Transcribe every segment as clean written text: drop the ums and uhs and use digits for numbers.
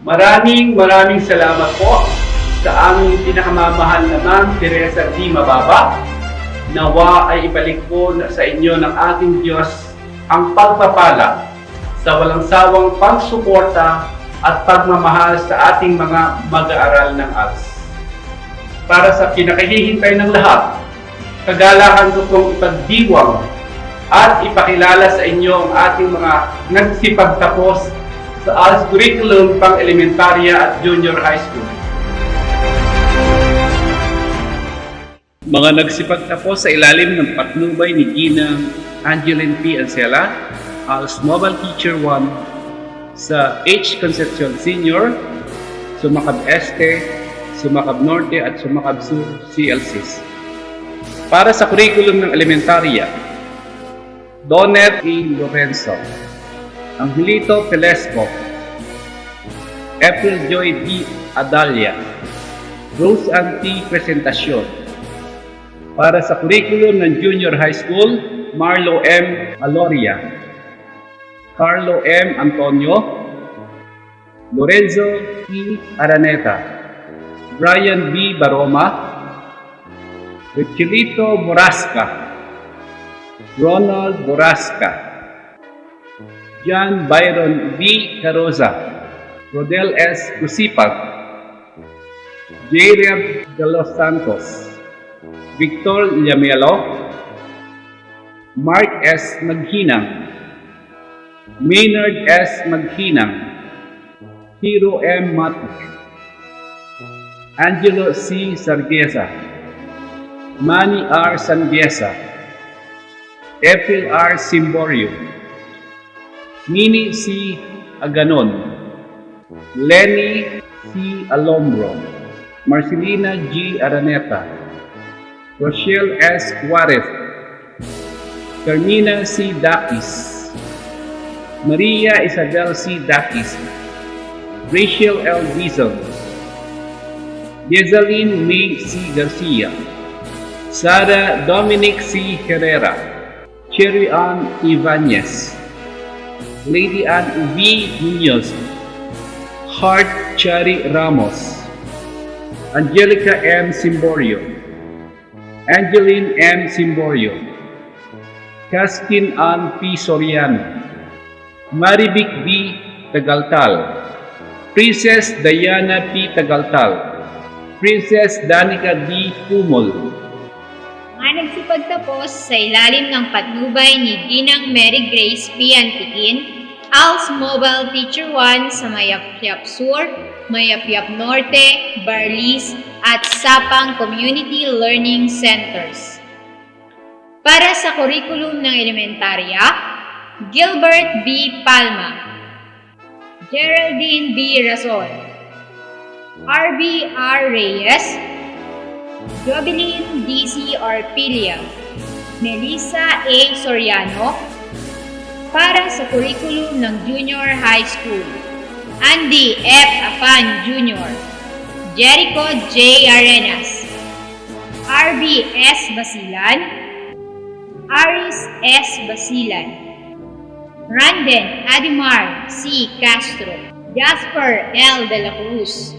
Maraming salamat po sa aming pinakamamahal na Ma'am Teresa D. Mababa. Nawa ay ibalik po sa inyo ng ating Diyos ang pagpapala sa walang sawang pagsuporta at pagmamahal sa ating mga mag-aaral ng ALS. Para sa pinakahihintay ng lahat, kagalakan ko pong ipagdiwang at ipakilala sa inyo ang ating mga nagsipagtapos sa ALS curriculum pang elementarya at junior high school. Mga nagsipagtapos sa ilalim ng patnubay ni Ginang Angeline P. Ancela, ALS Mobile Teacher 1 sa H. Concepcion Senior, Sumakab Este, Sumakab Norte at Sumakab Sur CLCs. Para sa curriculum ng elementarya, Donet A. Lorenzo, Angelito Pelesco, April Joy D. Adalia, Rose Anti Presentacion. Para sa curriculum ng junior high school, Marlo M. Aloria, Carlo M. Antonio, Lorenzo E. Araneta, Brian B. Baroma, Richelito Borasca, Ronald Borasca, John Byron B. Caroza, Rodel S. Cusipag, Jared de los Santos, Victor Llamelo, Mark S. Maghinang, Maynard S. Maghinang, Hiro M. Matic, Angelo C. Sargesa, Manny R. Sangiesa, April R. Simborio, Mini C. Aganon, Lenny C. Alombro, Marcelina G. Araneta, Rochelle S. Juarez, Carmina C. Dakis, Maria Isabel C. Dakis, Rachel L. Dizon, Yezaline May C. Garcia, Sara Dominic C. Herrera, Cherry Ann Ibanez, Lady Ann V. Munoz, Heart Chari Ramos, Angelica M. Simborio, Angeline M. Simborio, Caskin Ann P. Soriano, Marivic B. Tagaltal, Princess Diana P. Tagaltal, Princess Danica D. Pumol. Mga nagsipagtapos sa ilalim ng patnubay ni Ginang Mary Grace P. Antiquin, ALS Mobile Teacher 1 sa Mayapyap Sur, Mayapyap Norte, Barlis at Sapang Community Learning Centers. Para sa curriculum ng elementarya, Gilbert B. Palma, Geraldine B. Razon, R.B. R. Reyes, Jobeline D.C. Arpilia, Melissa A. Soriano. Para sa curriculum ng junior high school, Andy F. Afan Jr., Jericho J. Arenas, R.B. S. Basilan, Aris S. Basilan, Randen Adimar C. Castro, Jasper L. De La Cruz,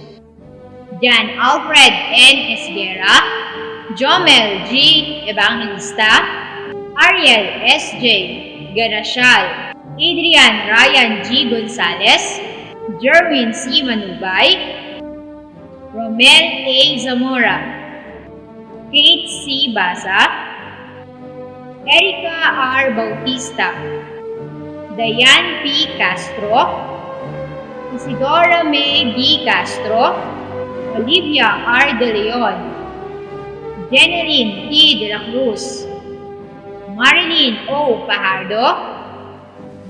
Jan Alfred N. Esguera, Jomel G. Evangelista, Ariel S. J. Ganasyal, Adrian Ryan G. Gonzalez, Jerwin C. Manubay, Romel A. Zamora, Kate C. Baza, Erica R. Bautista, Dayan P. Castro, Isidora May B. Castro, Olivia R. De Leon, Jeneline T. De La Cruz, Marilyn O. Pajardo,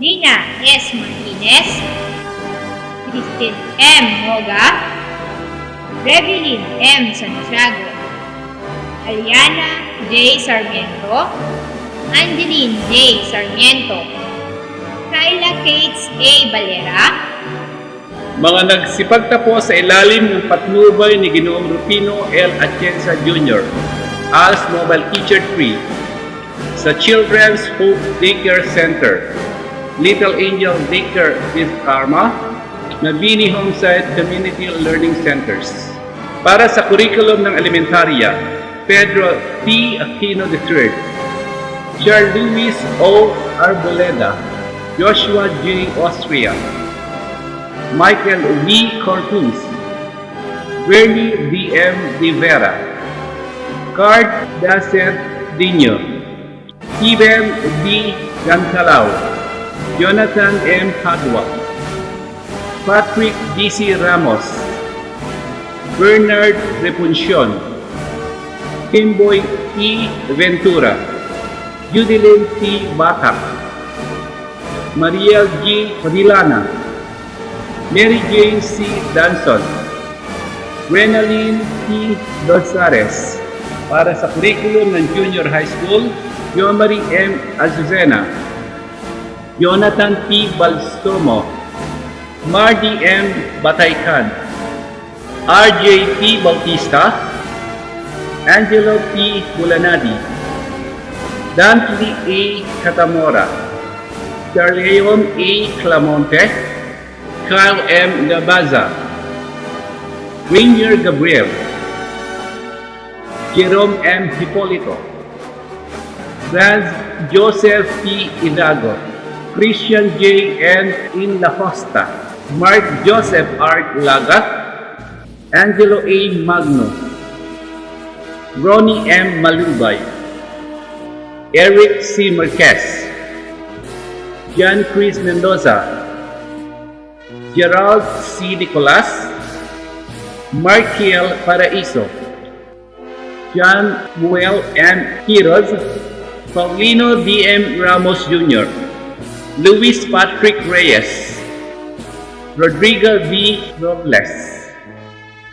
Dina S. Martinez, Christine M. Moga, Revelyn M. Santiago, Aliana J. Sarmiento, Angeline J. Sarmiento, Kyla Kates A. Valera. Mga nagsipagtapos sa ilalim ng patnubay ni Ginoong Rufino L. Atienza Jr., ALS Mobile Teacher 3, sa Children's Hope Daycare Center, Little Angel Daycare with Karma, Mabini Homesite Community Learning Centers. Para sa curriculum ng elementarya, Pedro T. Aquino III, Charles Luis O. Arboleda, Joshua J. Austria, Michael V. Corpus, Bernie D. M. Rivera, Card Dasset Dino, Steven D. Gancalao, Jonathan M. Padua, Patrick D.C. Ramos, Bernard Repuncion, Kimboy E. Ventura, Judilyn T. Batak, Maria G. Padilana, Mary Jane C. Danson, Renaline T. Dosares. Para sa curriculum ng Junior High School, Yomari M. Azucena, Jonathan P. Balstomo, Mardy M. Bataycan, RJ P. Bautista, Angelo P. Bulanadi, Dantley A. Catamora, Carleon A. Clamonte, Kyle M. Gabaza, Rainier Gabriel, Jerome M. Hipolito, Franz Joseph P. Idago, Christian J. N. In La Costa, Mark Joseph R. Laga, Angelo A. Magno, Ronnie M. Malubay, Eric C. Marquez, John Chris Mendoza, Gerald C. Nicolas, Markiel Paraiso, John Muel M. Quiroz, Paulino D. M. Ramos Jr., Luis Patrick Reyes, Rodrigo V. Robles,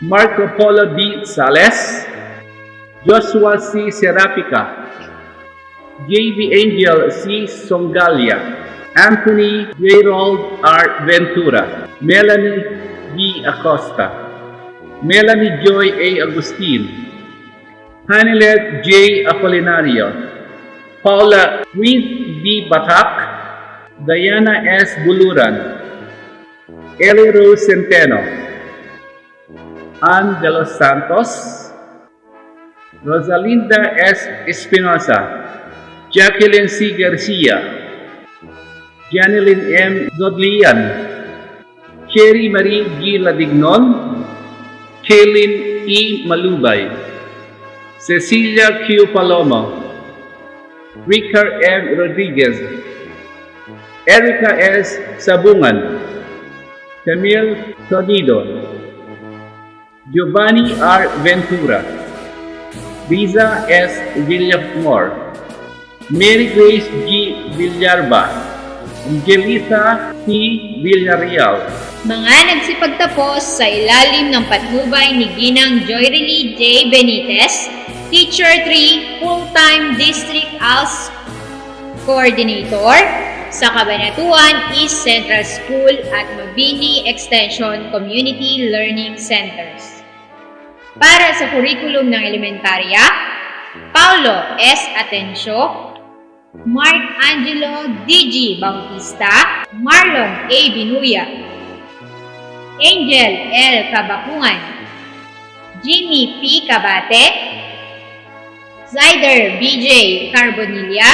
Marco Polo D. Sales, Joshua C. Serapica, J.V. Angel C. Songalia, Anthony Gerald R. Ventura, Melanie D. Acosta, Melanie Joy A. Agustin, Hanilet J. Apolinario, Paula Ruiz D. Batak, Diana S. Buluran, Ellie Rose Centeno, Ann de los Santos, Rosalinda S. Espinosa, Jacqueline C. Garcia, Janeline M. Godlian, Cherry Marie G. Ladignon, Kaylin E. Malubay, Cecilia Q. Palomo, Ricard M. Rodriguez, Erica S. Sabungan, Camille Sonido, Giovanni R. Ventura, Liza S. Villamor, Mary Grace G. Villarba, Angelita T. Villarreal. Mga nagsipagtapos sa ilalim ng patnubay ni Ginang Joyrely J. Benitez, Teacher 3, Full-Time District ALS Coordinator sa Cabanatuan East Central School at Mabini Extension Community Learning Centers. Para sa curriculum ng elementarya, Paulo S. Atencio, Mark Angelo D.G. Bautista, Marlon A. Binuya, Angel L. Kabakungan, Jimmy P. Cabate, Zyder B.J. Carbonilla,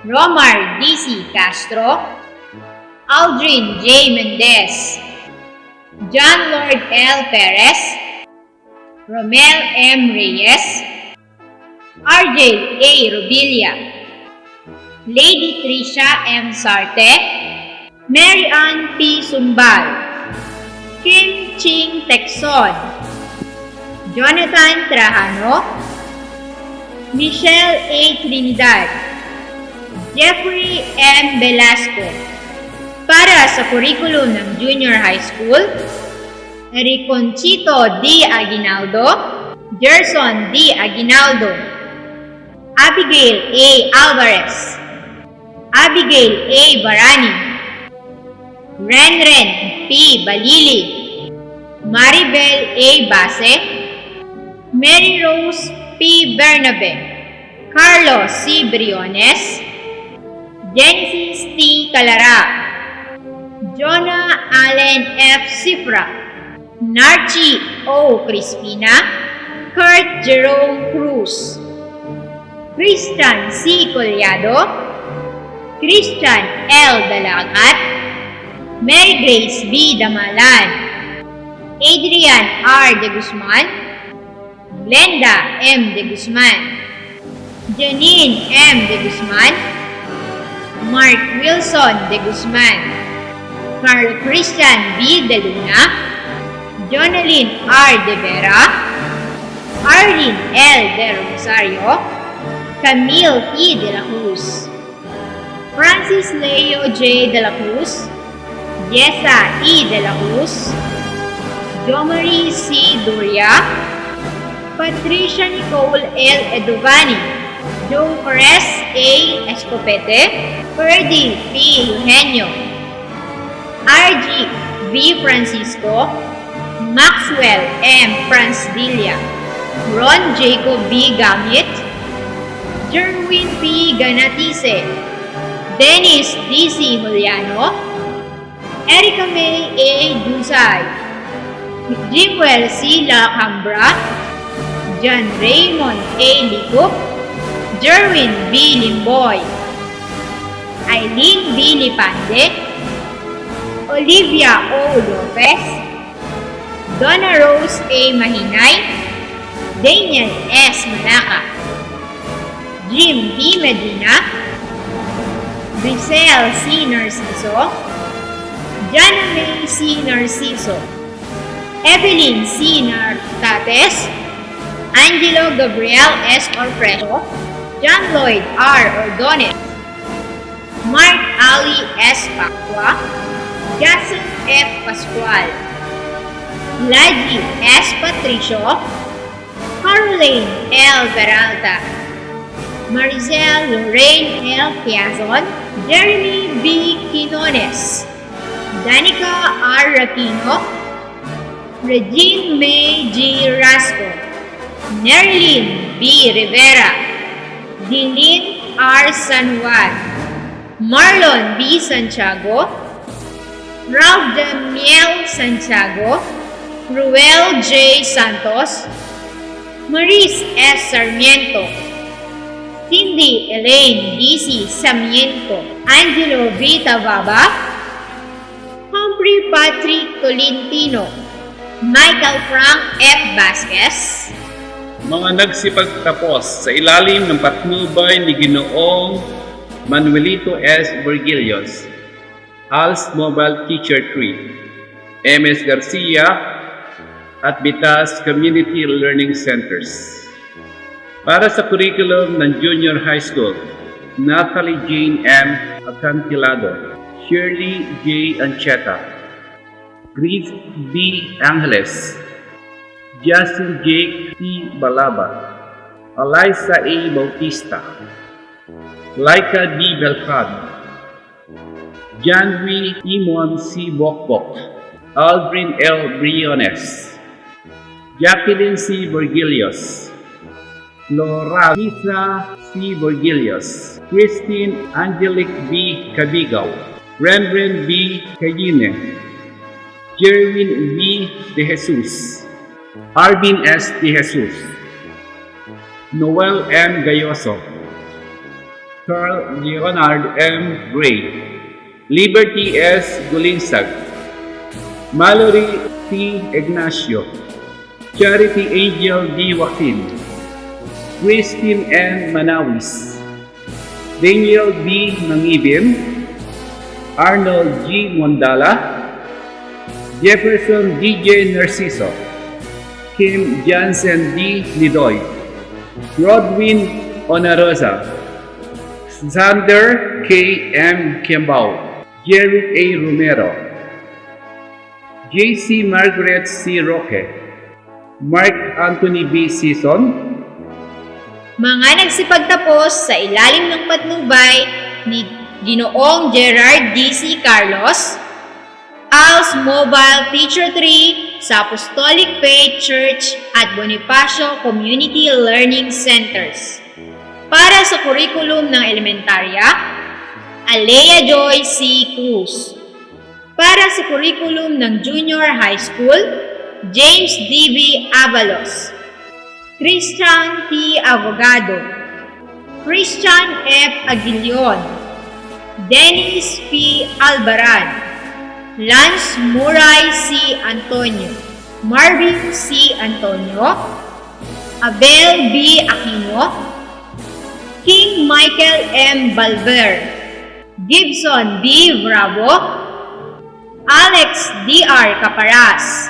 Romar D.C. Castro, Aldrin J. Mendez, John Lord L. Perez, Romel M. Reyes, RJ A. Rubilla, Lady Tricia M. Sarte, Mary Ann P. Sumbal, Kim Ching Texon, Jonathan Trajano, Michelle A. Trinidad, Jeffrey M. Velasco. Para sa curriculum ng Junior High School, Riconchito D. Aguinaldo, Gerson D. Aguinaldo, Abigail A. Alvarez, Abigail A. Barani, Renren P. Balili, Maribel A. Base, Mary Rose P. Bernabe, Carlos C. Briones, Genesis T. Calara, Jonah Allen F. Cifra, Narchi O. Crispina, Kurt Jerome Cruz, Christian C. Collado, Christian L. Dalagat, Mary Grace B. Damalan, Adrian R. De Guzman, Glenda M. De Guzman, Janine M. De Guzman, Mark Wilson De Guzman, Carl Christian B. De Luna, Jonalyn R. De Vera, Arlene L. De Rosario, Camille E. De la Cruz, Francis Leo J. De la Cruz, Yesa E. De la Cruz, Jomari C. Duria, Patricia Nicole L. Eduvani, Joe Perez A. Escopete, Ferdy P. Eugenio, RG V. Francisco, Maxwell M. Fransdilla, Ron Jacob B. Gamit, Jerwin P. Ganatise, Dennis D.C. Juliano, Erica May A. Dusay, Jimwell C. Lacambra, John Raymond A. Likup, Jerwin B. Limboy, Eileen B. Lipande, Olivia O. Lopez, Donna Rose A. Mahinay, Daniel S. Malaka, Jim D. Medina, Grisel C. Narciso, Jana May C. Narciso, Evelyn C. Nartates, Angelo Gabriel S. Orfreso, John Lloyd R. Ordonez, Mark Ali S. Pacua, Jason F. Pascual, Laji S. Patricio, Caroline L. Peralta, Maricel Lorraine L. Piazon, Jeremy B. Quinones, Danica R. Rapino, Regine May G. Rasco, Nerlin B. Rivera, Dilin R. Sanjuan, Marlon B. Santiago, Ralph Damiel Santiago, Ruel J. Santos, Maris S. Sarmiento, Cindy Elaine D.C. Sarmiento, Angelo V. Tababa, Humphrey Patrick Tolentino, Michael Frank F. Vasquez, Mga nagsipagtapos sa ilalim ng patnubay ni Ginoong Manuelito S. Virgilios, ALS Mobile Teacher 3, MS Garcia at Bitas Community Learning Centers. Para sa curriculum ng Junior High School, Natalie Jane M. Acantilado, Shirley J. Ancheta, Grace B. Angeles, Justin J. T. Balaba, Eliza A. Bautista, Laika D. Belfad, Janvi Imon C. Bokbok, Aldrin L. Briones, Jacqueline C. Virgilios, Laura Lisa C. Virgilios, Christine Angelic B. Cabigaw, Renren B. Cayine, Jerwin B. De Jesus, Arvin S. De Jesus, Noel M. Gayoso, Carl Leonard M. Gray, Liberty S. Gulinsag, Mallory T. Ignacio, Charity Angel D. Joaquin, Christine N. Manawis, Daniel B. Mangibim, Arnold G. Mondala, Jefferson DJ Narciso, Kim Jansen D. Lidoy, Rodwin Onarosa, Xander K. M. Kimbao, Jerry A. Romero, J.C. Margaret C. Roque, Mark Anthony B. Season, mga nagsipagtapos sa ilalim ng patnubay ni Ginoong Gerard D.C. Carlos, ALS Mobile Teacher 3 sa Apostolic Faith Church at Bonifacio Community Learning Centers. Para sa curriculum ng elementarya, Alea Joy C. Cruz, Para sa curriculum ng Junior High School, James D.V. Avalos, Christian T. Abogado, Christian F. Aguilion, Dennis P. Albaran, Lance Muray C. Antonio, Marvin C. Antonio, Abel B. Aquino, King Michael M. Balver, Gibson B. Bravo, Alex D.R. Caparas,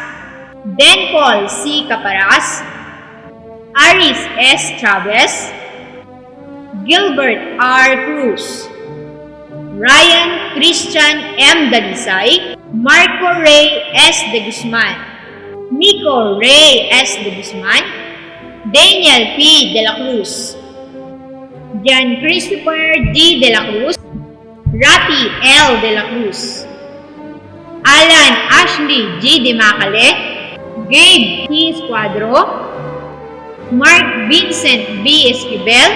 Ben Paul C. Caparas, Aris S. Chavez, Gilbert R. Cruz, Ryan Christian M. Dalisay, Marco Ray S. De Guzman, Nico Ray S. De Guzman, Daniel P. De La Cruz, Jan Christopher D. De La Cruz, Rafi L. De La Cruz, Alan Ashley G. De Macale, Gabe T. Squadro, Mark Vincent B. Esquivel,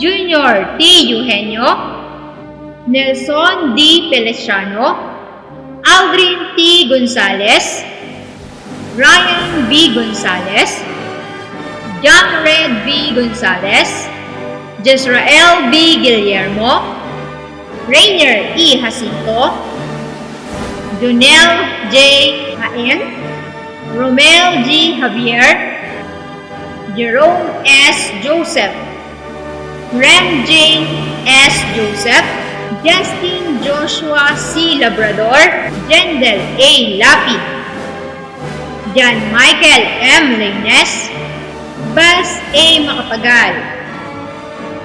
Junior T. Eugenio, Nelson D. Feliciano, Aldrin T. Gonzalez, Ryan B. Gonzalez, John Red B. Gonzalez, Jezrael B. Guillermo, Rainier E. Jacinto, Jonel J. Haen, Romel G. Javier, Jerome S. Joseph, Rem J. S. Joseph, Justin Joshua C. Labrador, Jendel A. Lapid, John Michael M. Leynes, Bas A. Makapagal,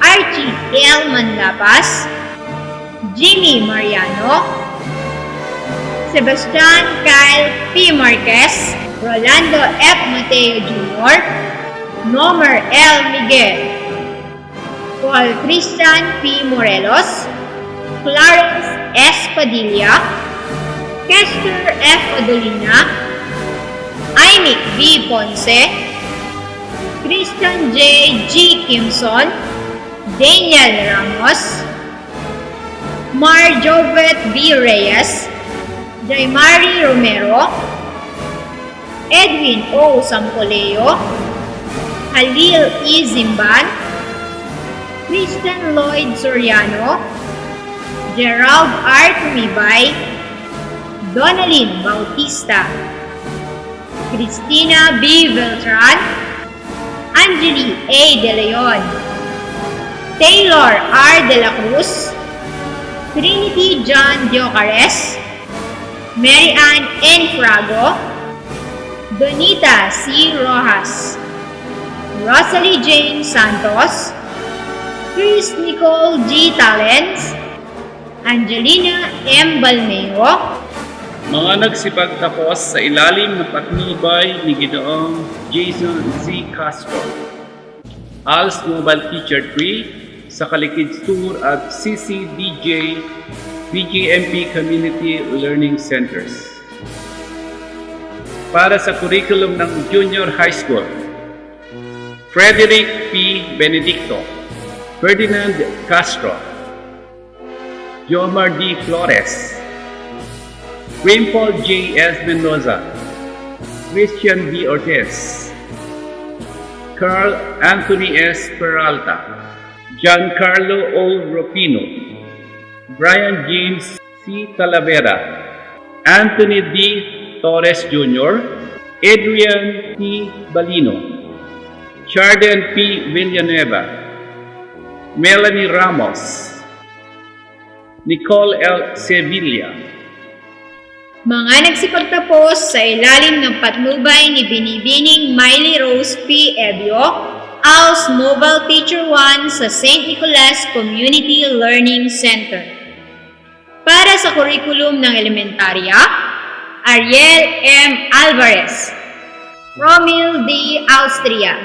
Archie L. Manlapas, Jimmy Mariano, Sebastian Kyle P. Marquez, Rolando F. Mateo Jr., Nomer L. Miguel, Paul Christian P. Morelos, Clarence S. Padilla, Kester F. Odolina, Aimik B. Ponce, Christian J. G. Kimson, Daniel Ramos, Mar Jovet B. Reyes, Jaimari Romero, Edwin O. Sampoleo, Halil E. Zimban, Christian Lloyd Soriano, Gerald R. Tumibay, Donalyn Bautista, Cristina B. Beltran, Angeli A. De Leon, Taylor R. De La Cruz, Trinity John Diocares, Mary Ann N. Frago, Donita C. Rojas, Rosalie James Santos, Chris Nicole G. Talents, Angelina M. Balmeo, Mga nagsipagtapos sa ilalim ng patnubay ni Ginoong Jason Z. Castro, ALS Mobile Teacher 3 sa Kalikid Tour at CCDJ BGMP Community Learning Centers. Para sa curriculum ng Junior High School, Frederick P. Benedicto, Ferdinand Castro, Jomar D. Flores, Rainfall J. S. Mendoza, Christian B. Ortiz, Carl Anthony S. Peralta, Giancarlo O. Ropino, Brian James C. Talavera, Anthony D. Torres Jr., Adrian T. Balino, Charden P. Villanueva, Melanie Ramos, Nicole L. Sevilla. mga nagsipagtapos sa ilalim ng patnubay ni Binibining Miley Rose P. Ebio, ALS Mobile Teacher 1 sa St. Nicholas Community Learning Center. Para sa curriculum ng elementarya, Ariel M. Alvarez, Romil D. Austria,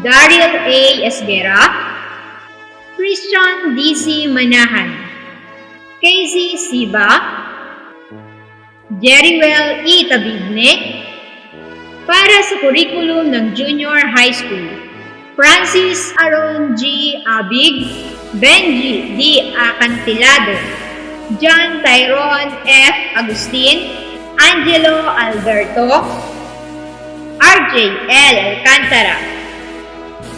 Daryl A. Esguera, Christian D.C. Manahan, Casey Siba, Jerrywell E. Tabigne. Para sa curriculum ng Junior High School, Francis Aaron G. Abig, Benji D. Acantilado, John Tyrone F. Agustin, Angelo Alberto, RJ L. Alcantara,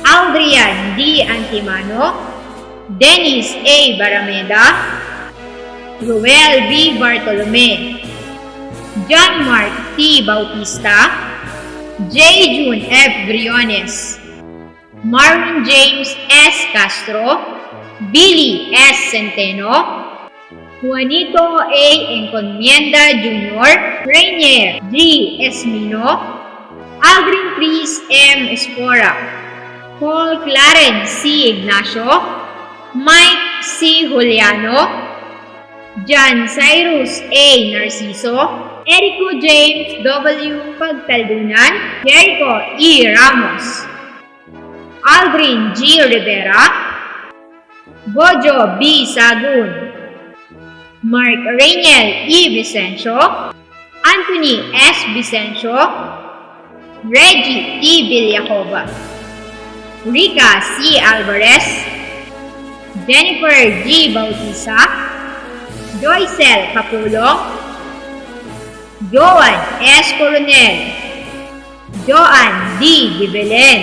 Aldrian D. Antimano, Dennis A. Barameda, Ruel B. Bartolome, John Mark T. Bautista, J. June F. Briones, Marvin James S. Castro, Billy S. Centeno, Juanito A. Encomienda Jr., Rainier G. Esmino, Aldrin Chris M. Espora, Paul Clarence C. Ignacio, Mike C. Juliano, John Cyrus A. Narciso, Erico James W. Pagtaldunan, Jericho E. Ramos, Aldrin G. Rivera, Bojo B. Sagun, Mark Rainiel E. Vicencio, Anthony S. Vicencio, Reggie T. Villacova, Rica C. Alvarez, Jennifer G. Bautista, Joycel Capulong, Joan S. Coronel, Joan D. Gibelen,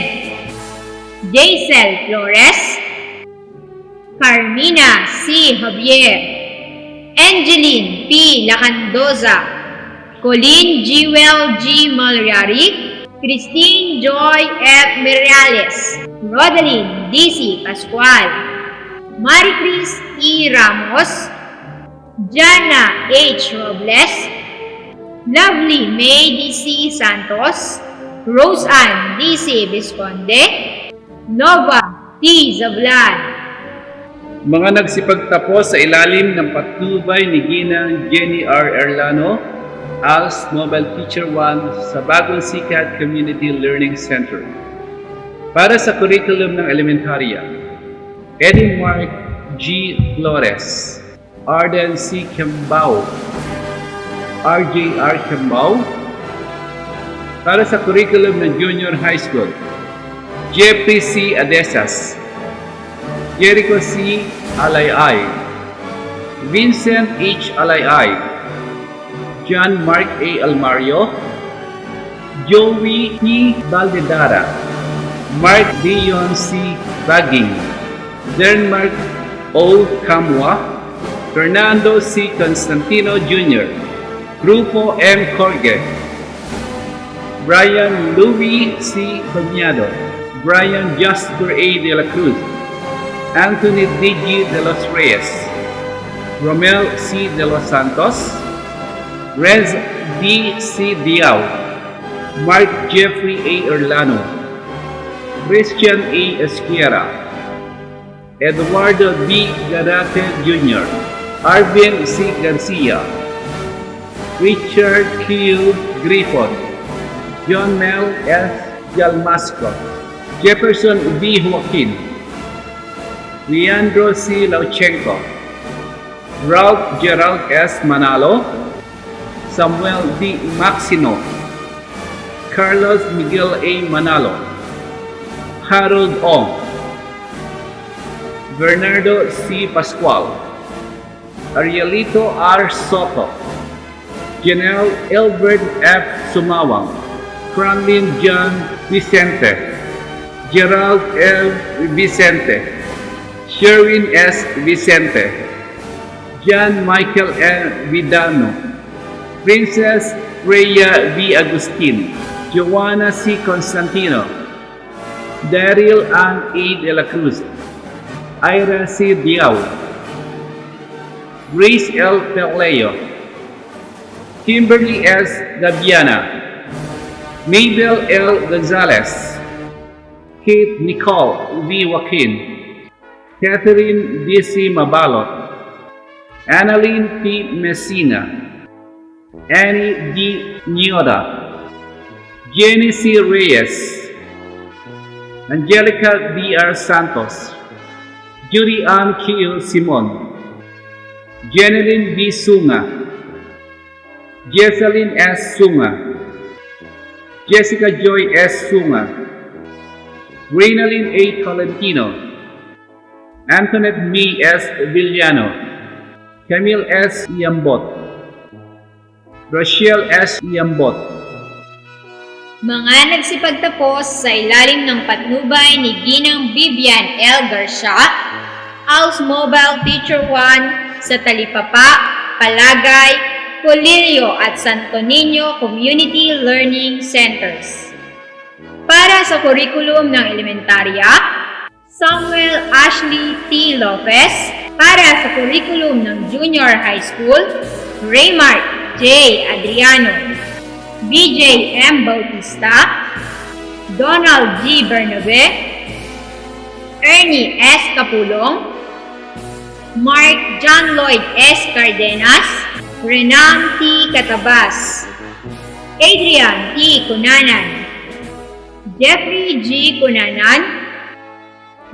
Jaisel Flores, Carmina C. Javier, Angeline P. Lacandoza, Colleen Jewel G. Malriari, Christine Joy F. Mirales, Rodeline D.C. Pascual, Maricris E. Ramos, Jana H. Robles, Lovely May D.C. Santos, Roseanne D.C. Visconde, Nova T. Zablan. Mga nagsipagtapos sa ilalim ng patnubay ni Ginang Jenny R. Erlano, ALS Mobile Teacher 1 sa Bagong Sikat Community Learning Center. Para sa curriculum ng elementarya, Eddie Mark G. Flores, Arden C. Kembao, RJ.R. Kembao. Para sa curriculum ng junior high school, Jeffrey C. Adesas, Jericho C. Alayay, Vincent H. Alayay, John Mark A. Almario, Joey P. Valdedara, Mark Dion C. Baging, Denmark O. Camua, Fernando C. Constantino Jr., Rufo M. Corge, Brian Louis C. Cognado, Brian Jasper A. de la Cruz, Anthony D.G. de los Reyes, Romel C. de los Santos, Rez D. C. Diao, Mark Jeffrey A. Erlano, Christian A. Esquiera, Eduardo B. Garate Jr., Arvin C. Garcia, Richard Q. Griffon, John Mel S. Jalmasco, Jefferson B. Joaquin, Leandro C. Lauchenko, Ralph Gerald S. Manalo, Samuel D. Maxino, Carlos Miguel A. Manalo, Harold Ong, Bernardo C. Pascual, Arielito R. Soto, Janelle Elbert F. Sumawang, Franklin John Vicente, Gerald L. Vicente, Sherwin S. Vicente, John Michael N. Vidano, Princess Rhea V. Agustin, Joanna C. Constantino, Daryl Ann A. de la Cruz, Ira C. Diao, Grace L. Peleo, Kimberly S. Gabiana, Mabel L. Gonzalez, Kate Nicole V. Joaquin, Catherine D.C. Mabalot, Annalyn P. Messina, Annie D. Nioda, Jenny C. Reyes, Angelica D.R. Santos, Judy Ann Q. Simon, Jeneline B. Sunga, Jesseline S. Sunga, Jessica Joy S. Sunga, Reynalyn A. Tolentino, Antoinette B. S. Villano, Camille S. Iambot, Rochelle S. Iambot, Mga nagsipagtapos sa ilalim ng patnubay ni Ginang Vivian L. Garcia, ALS Mobile Teacher 1 sa Talipapa, Palagay, Polirio at Santo Niño Community Learning Centers. Para sa kurikulum ng elementarya, Samuel Ashley T. Lopez. Para sa kurikulum ng junior high school, Raymart J. Adriano, BJ M. Bautista, Donald G. Bernabe, Ernie S. Capulong, Mark John Lloyd S. Cardenas, Renam T. Catabas, Adrian T. Cunanan, Jeffrey G. Cunanan,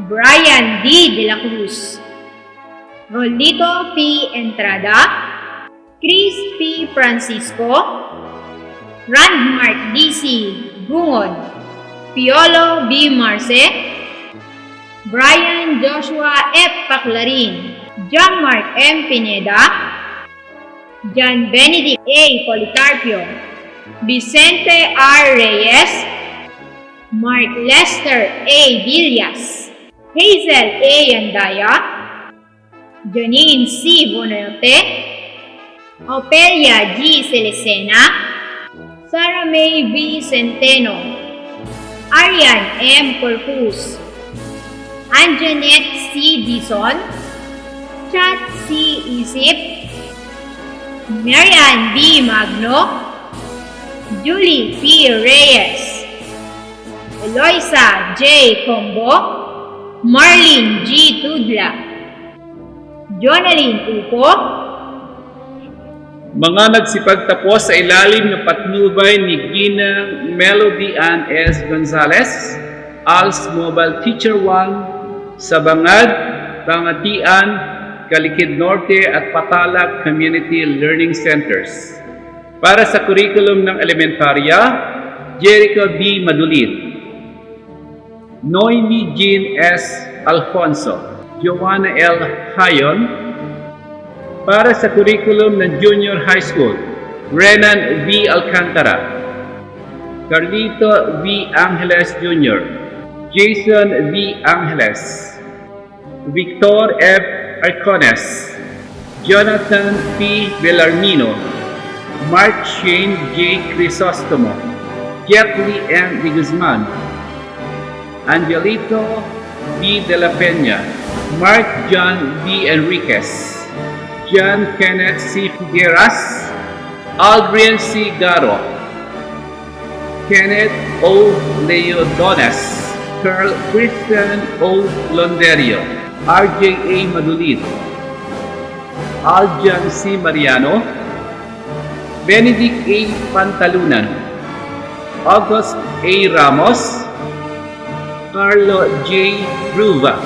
Brian D. De La Cruz, Rolito P. Entrada, Chris P. Francisco, Randmark D.C. Gungon, Piolo B. Marce, Brian Joshua F. Paclarin, John Mark M. Pineda, John Benedict A. Policarpio, Vicente R. Reyes, Mark Lester A. Villas, Hazel A. Andaya, Janine C. Bonoyote, Opelia G. Celecena, Sarah May V. Centeno, Arian M. Corpus, Anjanette C. Dison, Chat C. Isip, Marian B. Magno, Julie P. Reyes, Eloisa J. Combo, Marlene G. Tudla, Jonalyn Upo, mga nagsipagtapos sa ilalim ng patnubay ni Ginang Melody Ann S. Gonzalez, ALS Mobile Teacher 1 sa Bangad, Pangatian, Kalikid Norte at Patala Community Learning Centers. Para sa kurikulum ng elementarya, Jericho B. Madulid, Noemi Jean S. Alfonso, Joanna L. Hayon. Para sa kurikulum ng junior high school, Renan V. Alcantara, Carlito V. Angeles Jr., Jason V. Angeles, Victor F. Arcones, Jonathan P. Bellarmino, Mark Shane J. Crisostomo, Jeffrey M. De Guzman, Angelito B. De La Peña, Mark John B. Enriquez, John Kenneth C. Figueras, Aldrin C. Garo, Kenneth O. Leodones, Carl Christian O. Londerio, RJ A. Madulid, Aljan C. Mariano, Benedict A. Pantalunan, August A. Ramos, Carlo J. Ruva,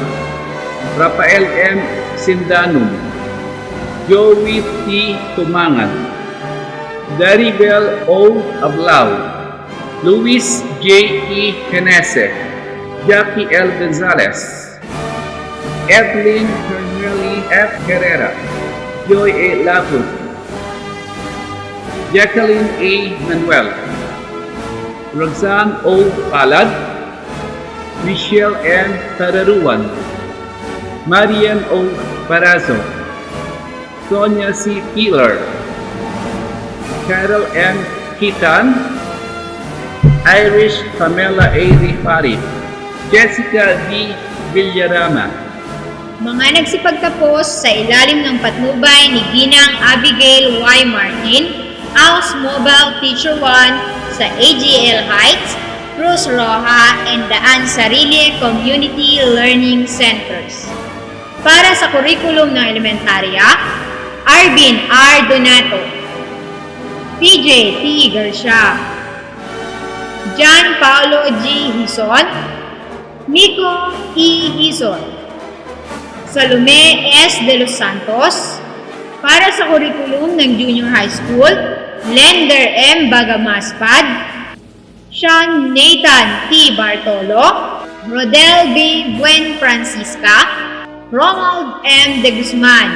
Rafael M. Sindanum, Joey T. Tumangan, Daribel O. Ablao, Luis J. E. Henese, Jackie L. Gonzalez, Evelyn Corneli F. Herrera, Joy A. Laput, Jacqueline A. Manuel, Roxanne O. Palad, Michelle N. Tararuan, Marian O. Parazo, Sonia C. Pilar, Carol M. Kitan, Irish Pamela A. Rifari, Jessica D. Villarama. Mga nagsipagtapos sa ilalim ng patnubay ni Ginang Abigail Y. Martin, ALS Mobile Teacher 1 sa AGL Heights, Cruz Roja, and Daan Sarili Community Learning Centers. Para sa kurikulum ng elementarya, Arvin R. Donato, PJ T. Garcia, John Paulo G. Hison, Miko E. Hison, Salome S. De Los Santos. Para sa kurikulum ng junior high school, Lender M. Bagamaspad, Sean Nathan T. Bartolo, Rodel B. Buen Francisca, Ronald M. De Guzman,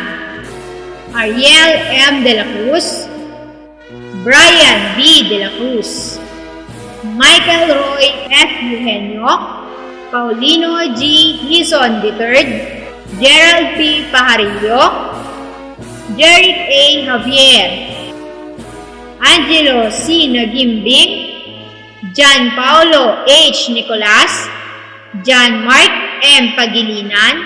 Ariel M. De La Cruz, Brian B. De La Cruz, Michael Roy F. Eugenio, Paulino G. Hison III, Gerald P. Pajarillo, Jeric A. Javier, Angelo C. Nagimbing, John Paulo H. Nicolas, John Mark M. Pagilinan,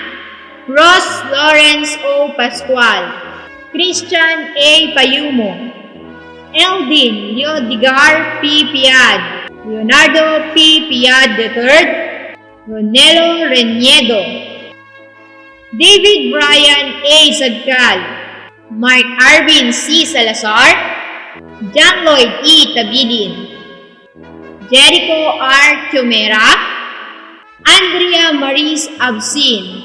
Ross Lawrence O. Pascual, Christian A. Payumo, Eldin Leodigar P. Piad, Leonardo P. Piad III, Ronelo Reniedo, David Brian A. Sagcal, Mark Arvin C. Salazar, John Lloyd E. Tabilin, Jericho R. Chumera, Andrea Maris Absin,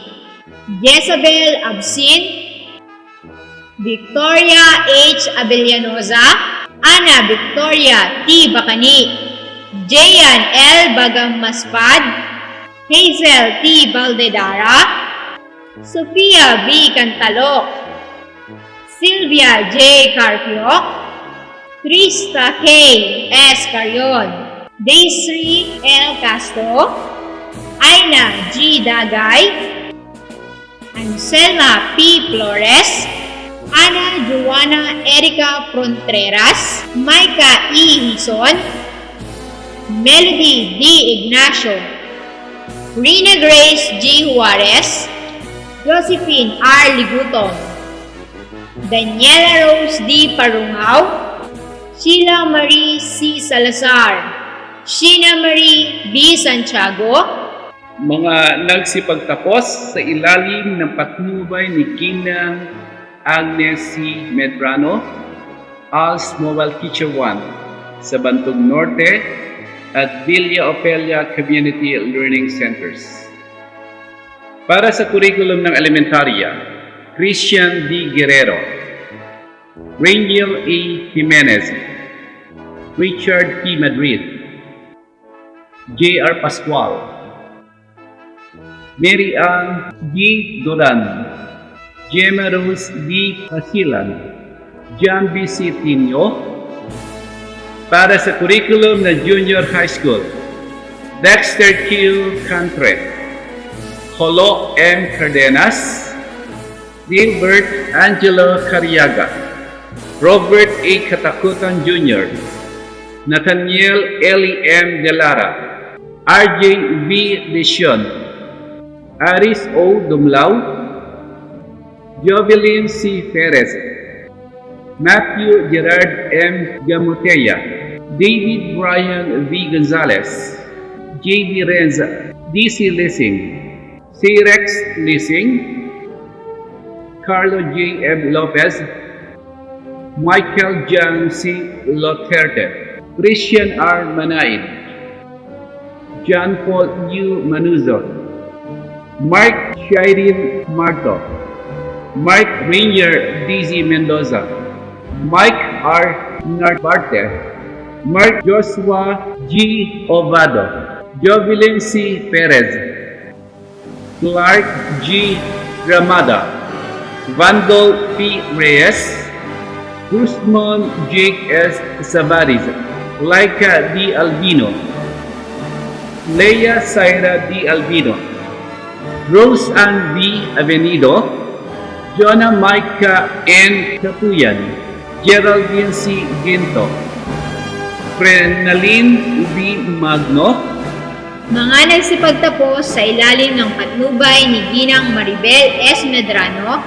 Jezabel Absin, Victoria H. Abellanoza, Ana Victoria T. Bacani, Jayan L. Bagamaspad, Hazel T. Valdedara, Sofia B. Cantalok, Sylvia J. Carpio, Krista K. S. Carion, Daisy L. Castro, Aina G. Dagay, Anselma P. Flores, Ana Joanna Erica Frontreras, Micah E. Hison, Melody D. Ignacio, Rina Grace G. Juarez, Josephine R. Liguton, Daniela Rose D. Parungaw, Sheila Marie C. Salazar, Sheena Marie B. Santiago, mga nagsipagtapos sa ilalim ng patnubay ni Ginang Agnes C. Medrano, ALS Mobile Teacher 1 sa Bantog Norte at Villa Opelia Community Learning Centers. Para sa kurikulum ng elementarya, Christian D. Guerrero, Rangel A. Jimenez, Richard P. Madrid, J.R. Pascual, Mary Ann G. Duran, Gemma Rose D. Casilan, John B. C. Tinio. Para sa curriculum ng Junior High School, Dexter Q. Cantre, Holo M. Cardenas, Gilbert Angelo Cariaga, Robert A. Katakutan Jr., Nathaniel Eli M. Delara, RJ V. Lesion, Aris O. Dumlao, Jovelyn C. Perez, Matthew Gerard M. Gamuteya, David Brian V. Gonzalez, J.D. Renza, D.C. Lissing, C-Rex Lissing, Carlo J. M. Lopez, Michael John C. Loterte, Christian R. Manaid, John Paul U. Manuzo, Mark Shairin Marto, Mark Rainier D.Z. Mendoza, Mike R. Narbarte, Mark Joshua G. Ovado, Jovelyn C. Perez, Clark G. Ramada, Vandal P. Reyes, Guzman Jake S. Savariz, Laika D. Albino, Leia Saira D. Albino, Rose Ann B. Avenido, Jonah Micah N. Capuyan, Geraldine C. Ginto, Frenaline B. Magno, mga nagsipagtapos sa ilalim ng patnubay ni Ginang Maribel S. Medrano,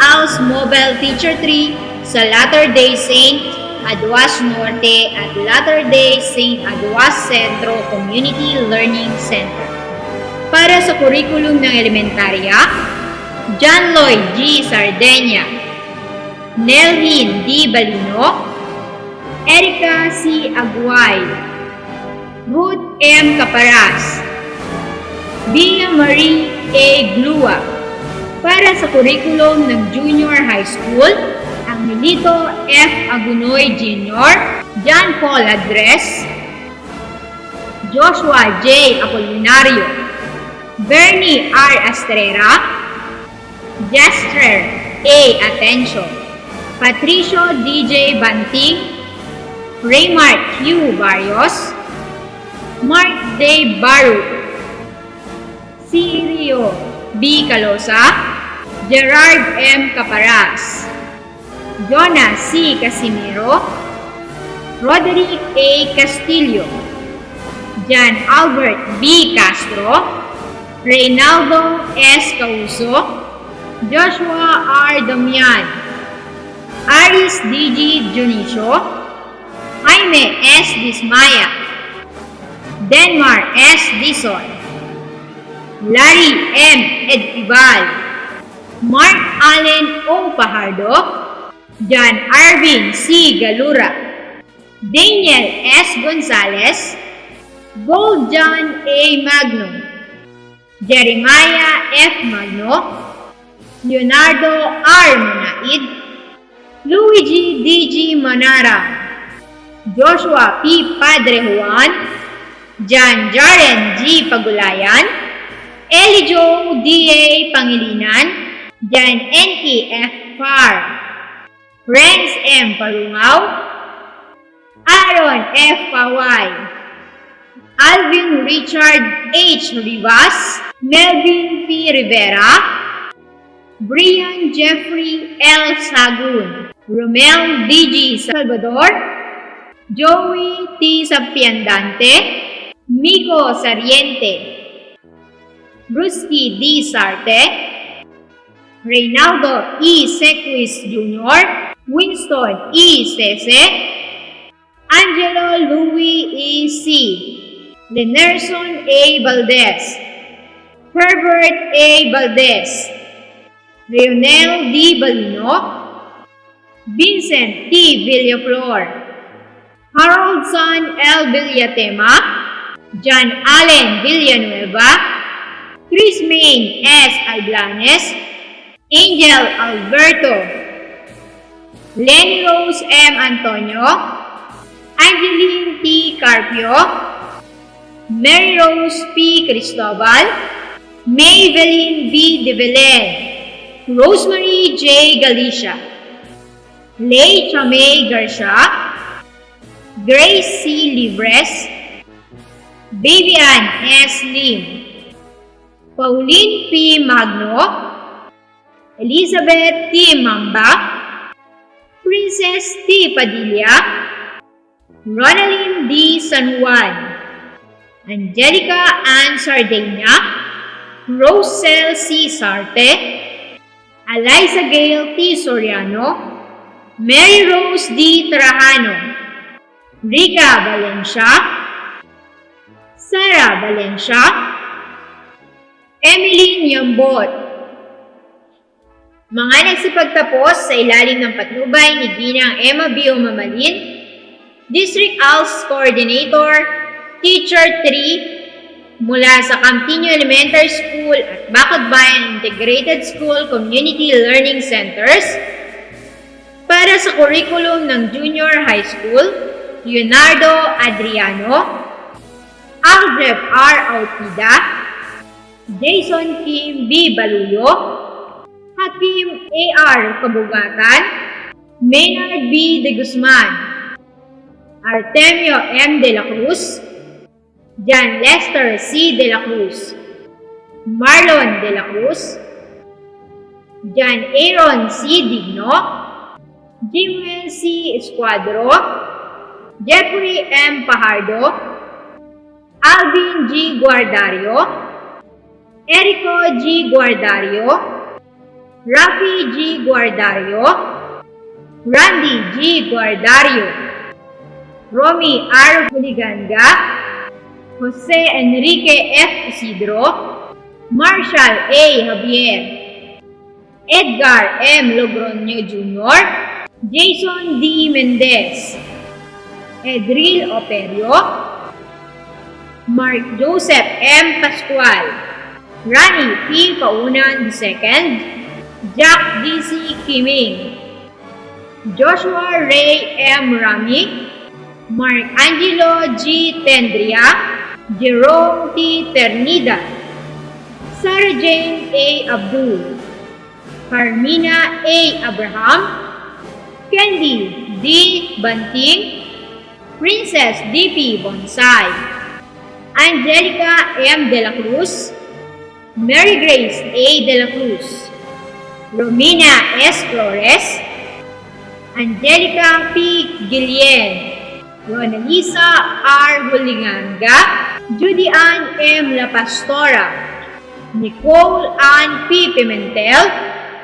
ALS Mobile Teacher 3 sa Latter-day Saint Aduas Norte at Latter-day Saint Aduas Centro Community Learning Center. Para sa kurikulum ng elementarya, John Lloyd G. Sardenya, Nelvin D. Balino, Erica C. Aguay, Ruth M. Caparas, Bia Marie A. Glua. Para sa kurikulum ng Junior High School, ang Milito F. Agunoy Jr., John Paul Adres, Joshua J. Apolinario, Bernie R. Estrera, Jester A. Atencio, Patricio DJ Banting, Raymart Q. Barrios, Mark D. Baru, Sirio B. Calosa, Gerard M. Caparas, Jonah C. Casimiro, Roderick A. Castillo, John Albert B. Castro, Reynaldo S. Causo, Joshua R. Damian, Aris D.G. Junicio, Jaime S. Dismaya, Denmar S. Dison, Larry M. Edibal, Mark Allen O. Pajardo, John Arvin C. Galura, Daniel S. Gonzalez, Gold John A. Magno, Jeremiah F. Magno, Leonardo R. Manaid, Luigi D.G. Manara, Joshua P. Padre Juan, John Jaren G. Pagulayan, Elijo D.A. Pangilinan, John Enki F. Far, Renz M. Parungaw, Aaron F. Paway, Alvin Richard H. Rivas, Melvin P. Rivera, Brian Jeffrey L. Sagun, Romel D.G. Salvador, Joey T. Sapiandante, Miko Sariente, Brusky D. Sarte, Reynaldo E. Sequis Jr., Winston E. Sese, Angelo Louis E. C., Lenerson A. Valdez, Herbert A. Valdez, Leonel D. Balino, Vincent T. Villaflor, Haroldson L. Villatema, John Allen Villanueva, Chris Main S. Alblanes, Angel Alberto, Lenny Rose M. Antonio, Angeline T. Carpio, Mary Rose P. Cristobal, Maybelline B. De Belen, Rosemary J. Galicia, Lay Chamay Garcia, Grace C. Libres, Babian S. Lim, Pauline P. Magno, Elizabeth T. Mamba, Princess T. Padilla, Ronaline D. San Juan, Angelica Ann Sardegna, Rosel C. Sarte, Eliza Gale T. Soriano, Mary Rose D. Trajano, Rica Valencia, Sarah Valencia, Emily Nyambot. Mga nagsipagtapos sa ilalim ng patnubay ni Ginang Emma Bio Mamalin, District ALS Coordinator, Teacher 3, mula sa Campiño Elementary School at Bacadbayan Integrated School Community Learning Centers, para sa curriculum ng Junior High School, Leonardo Adriano, Aldrep R. Autida, Jason Kim B. Baluyo, Hakim A.R. Kabugatan, Maynard B. De Guzman, Artemio M. De La Cruz, John Lester C. De La Cruz, Marlon De La Cruz, John Aaron C. Digno, Jimuel C. Escuadro, Jeffrey M. Pajardo, Alvin G. Guardario, Erico G. Guardario, Rafi G. Guardario, Randy G. Guardario, Romy R. Buliganga, Jose Enrique F. Isidro, Marshall A. Javier, Edgar M. Logroño Jr., Jason D. Mendez, Edril Operio, Mark Joseph M. Pascual, Rani P. Paunan II, Jack D.C. Kiming, Joshua Ray M. Rami, Mark Angelo G. Tendria, Jerome T. Ternida, Sarah Jane A. Abdul, Carmina A. Abraham, Candy D. Banting, Princess D.P. Bonsai, Angelica M. De La Cruz, Mary Grace A. De La Cruz, Romina S. Flores, Angelica P. Guillen, Ronalisa R. Bulinganga, Judy Ann M. La Pastora, Nicole Ann P. Pimentel,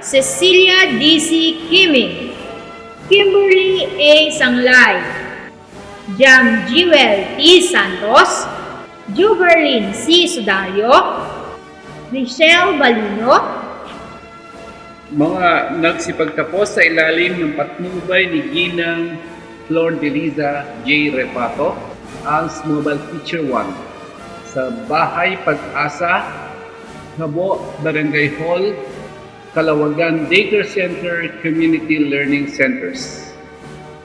Cecilia D.C. Kiming, Kimberly A. Sanglay, Jam Jewel T. Santos, Juberlin C. Sudario, Michelle Balino, Mga nagsipagtapos sa ilalim ng patnubay ni Ginang Flor de Liza J. Repato, ALS Mobile Teacher 1, sa Bahay Pag-asa, Habo, Barangay Hall, Kalawagan Daycare Center, Community Learning Centers.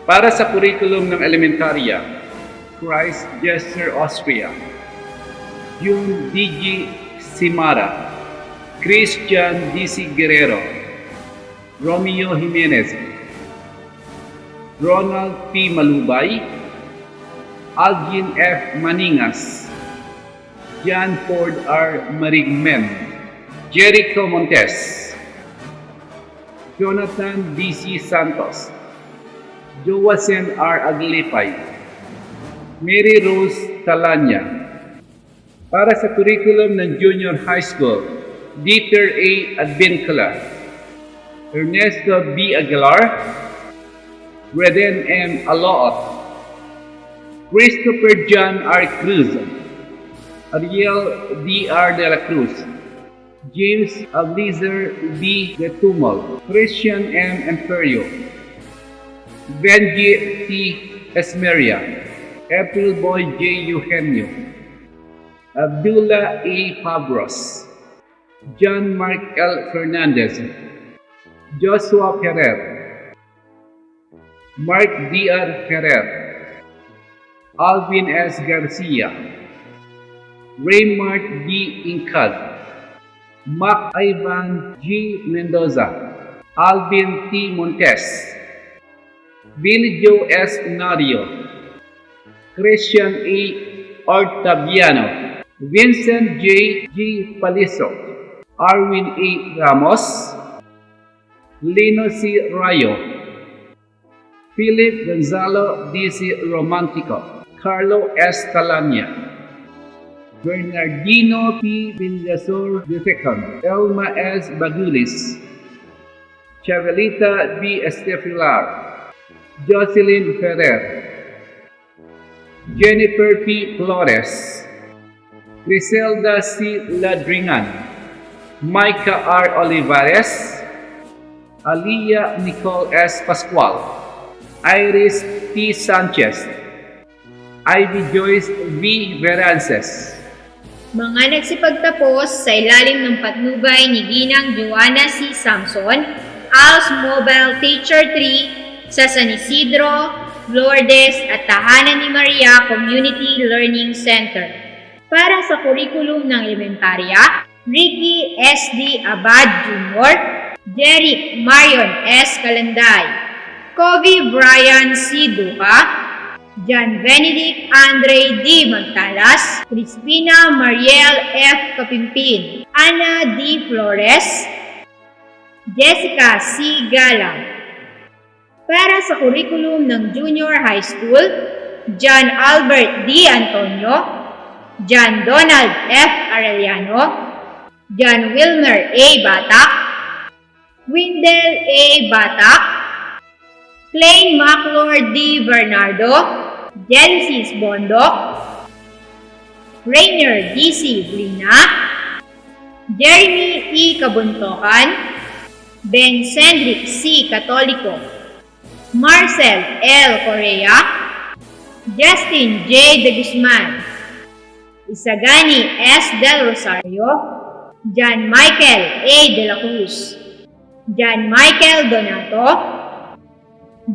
Para sa kurikulum ng elementarya, Christ Jester Austria, June D.G. Simara, Christian D.C. Guerrero, Romeo Jimenez, Ronald P. Malubay, Algin F. Maningas, John Ford R. Marigmen, Jericho Montes, Jonathan D.C. Santos, Joacen R. Aglipay, Mary Rose Talanya. Para sa curriculum ng Junior High School, Dieter A. Advincula, Ernesto B. Aguilar, Reden M. Aloot, Christopher John R. Cruz, Ariel D. R. De La Cruz, James Ablizer B. De Tumal, Christian M. Emperio, Benji T. Esmeria, April Boy J. Eugenio, Abdullah A. Pabros, John Mark L. Fernandez, Joshua Ferrer, Mark D.R. Ferrer, Alvin S. Garcia, Raymart D. Incad, Mac Ivan G. Mendoza, Alvin T. Montes, Billy Joe S. Nario, Christian A. Ortaviano, Vincent J. G. Paliso, Arwin A. Ramos, Lino C. Rayo, Philip Gonzalo D.C. Romantico, Carlo S. Talanya, Bernardino P. Villasor II, Elma S. Bagulis, Chavelita B. Estefilar, Jocelyn Ferrer, Jennifer P. Flores, Griselda C. Ladringan, Micah R. Olivares, Aliyah Nicole S. Pascual, Iris T. Sanchez, Ivy Joyce V. Verances. Mga nagsipagtapos sa ilalim ng patnubay ni Ginang Joanna C. Samson, ALS Mobile Teacher 3 sa San Isidro, Lourdes at Tahanan ni Maria Community Learning Center. Para sa kurikulum ng elementarya, Ricky S. D. Abad Jr., Jeric Marion S. Kalanday, Kobe Brian C. Duca, John Benedict Andre D. Montalas, Crispina Mariel F. Kapimpin, Ana D. Flores, Jessica C. Galang. Para sa kurikulum ng Junior High School, John Albert D. Antonio, John Donald F. Arellano, John Wilmer A. Batak, Windel A. Batak, Plain Maclor D. Bernardo, Genesis Bondok, Rainier D.C. Blina, Jeremy E. Kabuntokan, Ben Cendric C. Catolico, Marcel L. Correa, Justin J. De Guzman, Isagani S. Del Rosario, John Michael A. De La Cruz, John Michael Donato,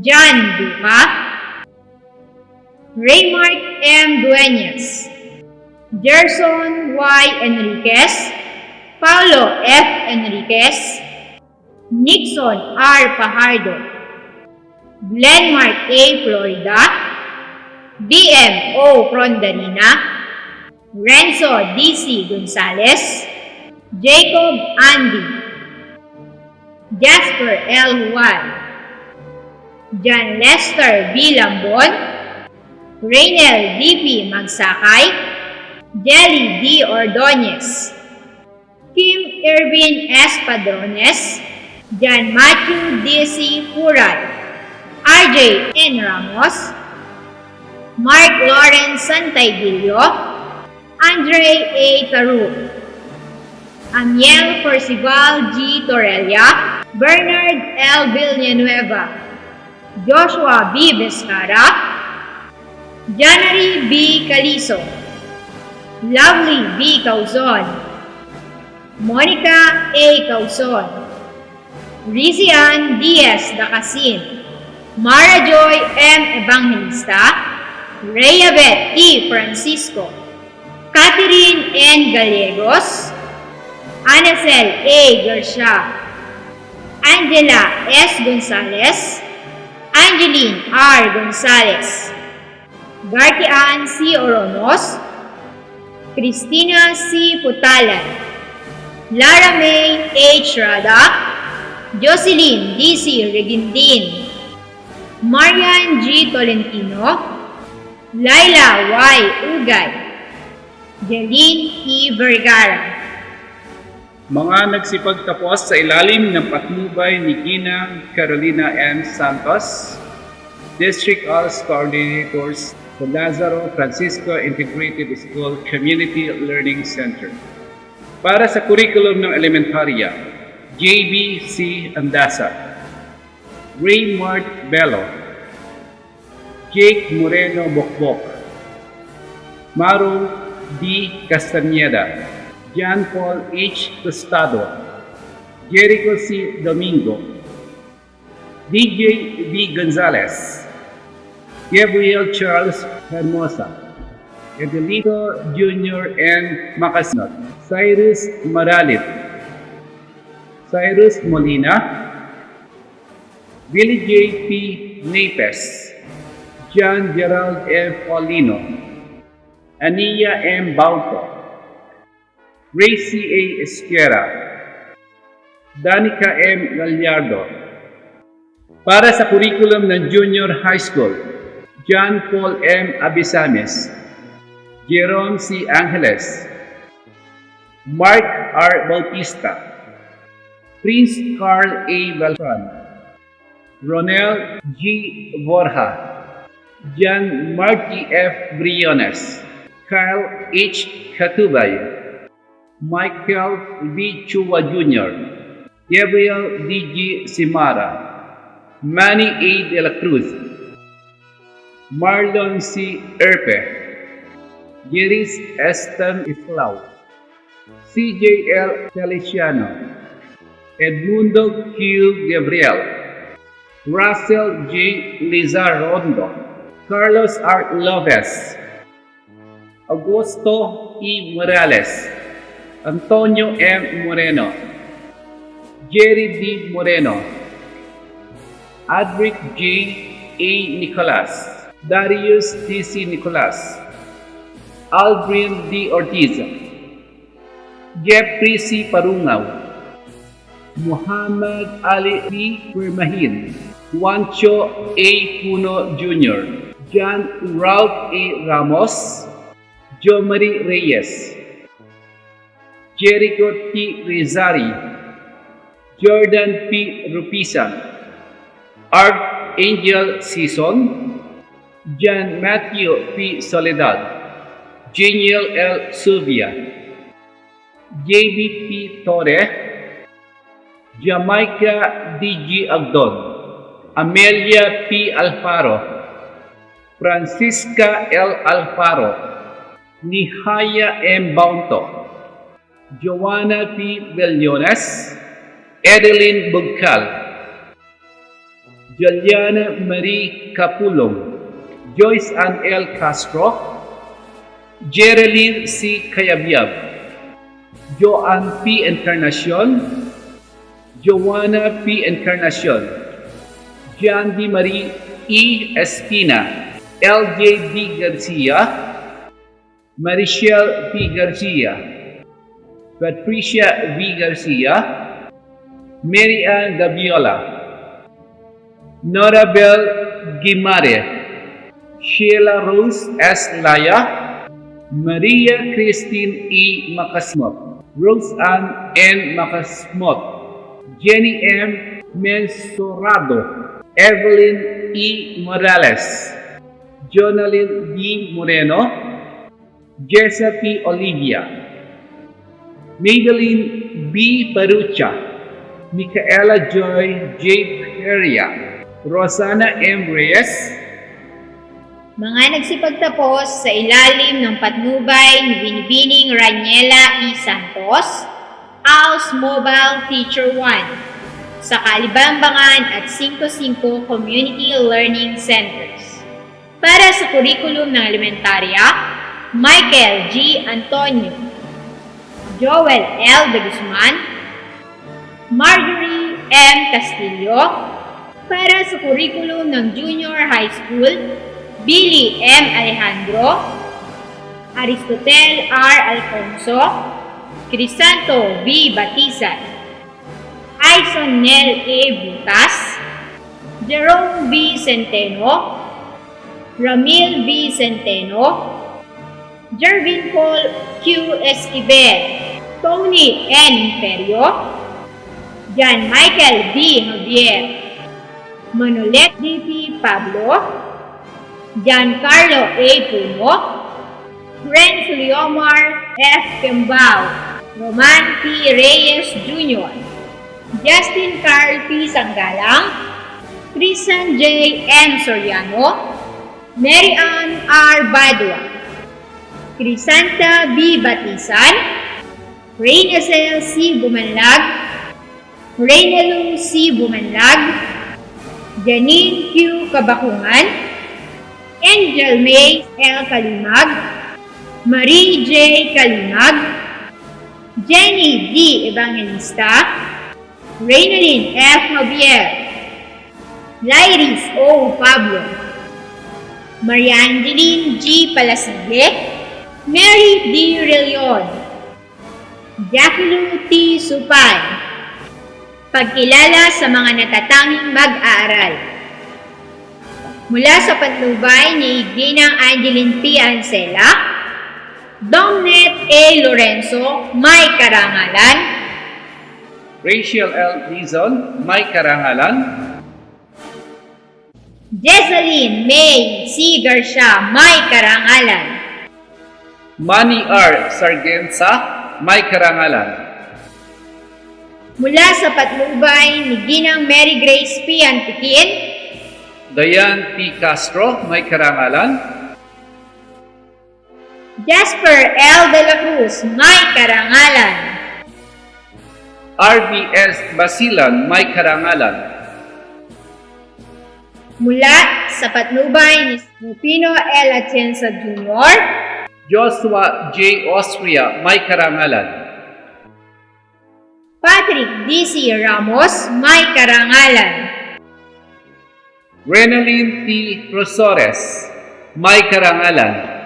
John Duca, Raymark M. Dueñas, Gerson Y. Enriquez, Paulo F. Enriquez, Nixon R. Pajardo, Glenmark A. Florida, BMO Rondarina, Renzo D.C. Gonzalez, Jacob Andy, Jasper L. Juan, John Lester B. Lambon, Raynel D.P. Magsakay, Jelly D. Ordonez, Kim Irvin S. Padrones, John Matthew D.C. Pural, RJ N. Ramos, Mark Lawrence Santaydillo, Andre A. Taru, Amiel Percival G. Torrelia, Bernard L. Villanueva, Joshua B. Vizcara, Janary B. Calizo, Lovely B. Cauzon, Monica A. Cauzon, Rizian Diaz Dacasin, Mara Joy M. Evangelista, Rhea Beth T. Francisco, Catherine N. Gallegos, Anacel A. Garcia, Angela S. Gonzalez, Angeline R. Gonzalez, Gartian C. Oronos, Christina C. Putalan, Lara May H. Rada, Jocelyn D.C. Regindin, Marian G. Tolentino, Laila Y. Ugay, Jeline E. Vergara. Mga nagsipagtapos sa ilalim ng patnubay ni Ginang Carolina M. Santos, District Office Coordinators sa Lazaro Francisco Integrated School Community Learning Center. Para sa curriculum ng elementarya, JB.C. Andasa, Raymart Bello, Jake Moreno Bokbok, Maru D. Castañeda, John Paul H. Tostado, Jericho C. Domingo, DJ B. Gonzalez, Gabriel Charles Hermosa, Edelito Jr. N. Macasinot, Cyrus Maralit, Cyrus Molina, Billy J. P. Napes, John Gerald F. Paulino, Ania M. Bauto, Ray C. A. Esquera, Danica M. Gallardo. Para sa curriculum ng Junior High School, John Paul M. Abisames, Jerome C. Angeles, Mark R. Bautista, Prince Carl A. Beltran, Ronel G. Borja, John Marty F. Briones, Kyle H. Katubay, Michael B. Chua Jr., Gabriel D. G. Simara, Manny A. De La Cruz, Marlon C. Erpe, Jeris Estan Islao, CJL Feliciano, Edmundo Q. Gabriel, Russell J. Lizar Rondo, Carlos R. Lopez, Augusto E. Morales, Antonio M. Moreno, Jerry D. Moreno, Adric J. A. Nicolas, Darius D.C. Nicolas, Aldrin D. Ortiz, Jeffrey C. Parungaw, Muhammad Ali B. Permahin, Juancho A. Puno Jr., John Ralph A. Ramos, Jo Marie Reyes, Jericho T. Rizari, Jordan P. Rupisan, Archangel Season, John Matthew P. Soledad, Janiel L. Sylvia, JB P. Torre, Jamaica D.G. Agdon, Amelia P. Alfaro, Francisca L. Alfaro, Nihaya M. Baunto, Joanna P. Bellones, Edeline Bugkal, Juliana Marie Capulong, Joyce Ann L. Castro, Jereline C. Kayabyab, Joanne P. Encarnacion, Joanna P. Encarnacion, John D. Marie E. Espina, LJ D. Garcia, Marichelle P. Garcia, Patricia V. Garcia, Mary Ann Gabiola, Norabel Guimare, Sheila Rose S. Laya, Maria Christine E. Macasmot, Rose Ann N. Macasmot, Jenny M. Mensorado, Evelyn E. Morales, Jonalyn D. Moreno, Jessa P. Olivia, Madeline B. Parucha, Micaela Joy J. Peria, Rosana M. Reyes, Mga nagsipagtapos sa ilalim ng patnubay ni Binibining Raniela E. Santos, ALS Mobile Teacher 1, sa Kalibambangan at 55 Community Learning Centers. Para sa kurikulum ng elementarya, Michael G. Antonio, Joel L. De Guzman, Marjorie M. Castillo. Para sa kurikulum ng junior high school, Billy M. Alejandro, Aristotel R. Alfonso, Crisanto V. Batizan, Aison Nel A. Butas, Jerome B. Centeno, Ramil B. Centeno, Jervin Paul Q. Esquivel, Tony N. Imperio, Jan Michael B. Javier, Manolet D.P. Pablo, Giancarlo A. Puno, Renz Leomar F. Kembao, Roman P. Reyes Jr., Justin Carl P. Sanggalang, Crisan J. M. Soriano, Mary Ann R. Badua, Crisanta B. Batisan, Reynacel C. Bumanlag, Reynalung C. Bumanlag, Janine Q. Kabakungan, Angel May L. Kalimag, Marie J. Kalimag, Jenny D. Evangelista, Reynalyn F. Javier, Lyris O. Pablo, Mariangeline G. Palasigue, Mary D. Relion, Jacqueline T. Supay. Pagkilala sa mga natatanging mag-aaral. Mula sa patnubay ni Ginang Angeline P. Ancela, Domnet A. Lorenzo, may karangalan, Rachel L. Dizon, may karangalan, Jesseline May C. Garcia, may karangalan, Manny R. Sargensa, may karangalan, mula sa patnubay ni Ginang Mary Grace P. Antiquin, Dayan P. Castro, may karangalan, Jasper L. De La Cruz, may karangalan, RBS Basilan, may karangalan, mula sa patnubay ni Rufino L. Atienza Jr., Joshua J. Austria, may karangalan, Patrick D.C. Ramos, may karangalan, Renalyn T. Rosores, may karangalan,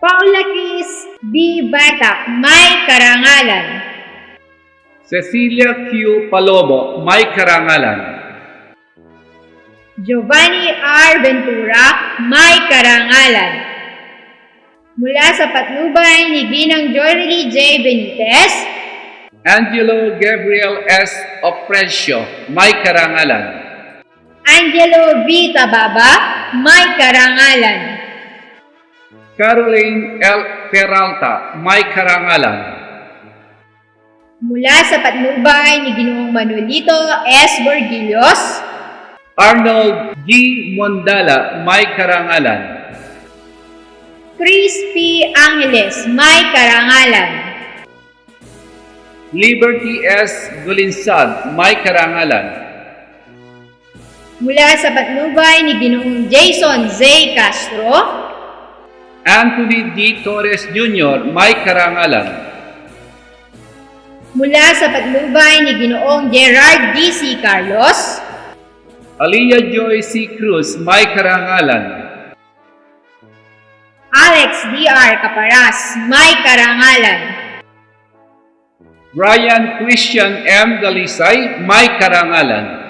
Paula Chris B. Batak, may karangalan, Cecilia Q. Palomo, may karangalan, Giovanni R. Ventura, may karangalan, mula sa patnubay ni Ginang Joyly J. Benitez, Angelo Gabriel S. Oprecio, may karangalan, Angelo V. Tababa, may karangalan, Caroline L. Peralta, may karangalan, mula sa patnubay ni Ginoong Manuelito S. Borgillos, Arnold G. Mondala, may karangalan, Chris P. Angeles, may karangalan, Liberty S. Gulinsad, may karangalan, mula sa patnubay ni Ginoong Jason Z. Castro, Anthony D. Torres Jr., may karangalan, mula sa patnubay ni Ginoong Gerard D.C. Carlos, Aliyah Joy C. Cruz, may karangalan. Alex D.R. Caparas, may karangalan. Ryan Christian M. Dalisay, may karangalan.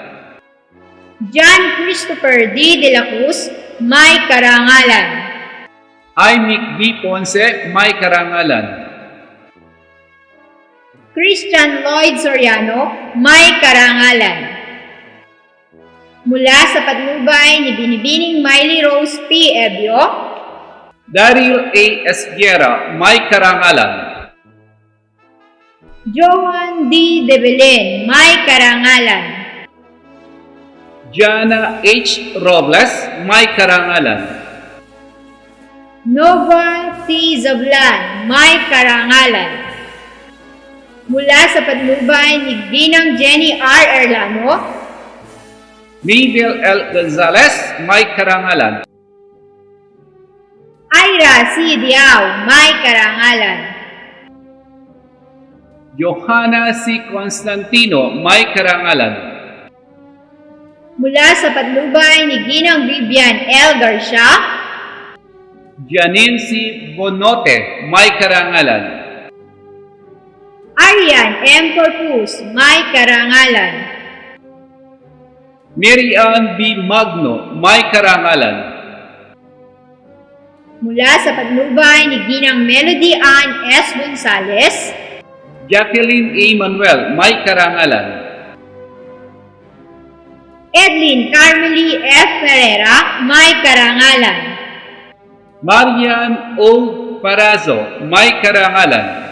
John Christopher D. De La Cruz, may karangalan. Aimik B. Ponce, may karangalan. Christian Lloyd Soriano, may karangalan. Mula sa patnubay ni Binibining Miley Rose P. Ebio, Daryl A. Esguera, may karangalan. Joan D. De Belen, may karangalan. Jana H. Robles, may karangalan. Nova T. Zablan, may karangalan. Mula sa patnubay ni Ginang Jenny R. Erlano, Mabel L. Gonzalez, may karangalan. Ira C. Diao, may karangalan. Johanna C. Constantino, may karangalan. Mula sa patnubay ni Ginang Vivian L. Garcia, Janine C. Bonote, may karangalan. Arian M. Corpus, may karangalan. Mary Ann B. Magno, may karangalan. Mula sa patnubay ni Ginang Melody Ann S. Gonzales, Jacqueline A. Manuel, may karangalan. Edlin Carmely F. Ferreira, may karangalan. Marian O. Parazo, may karangalan.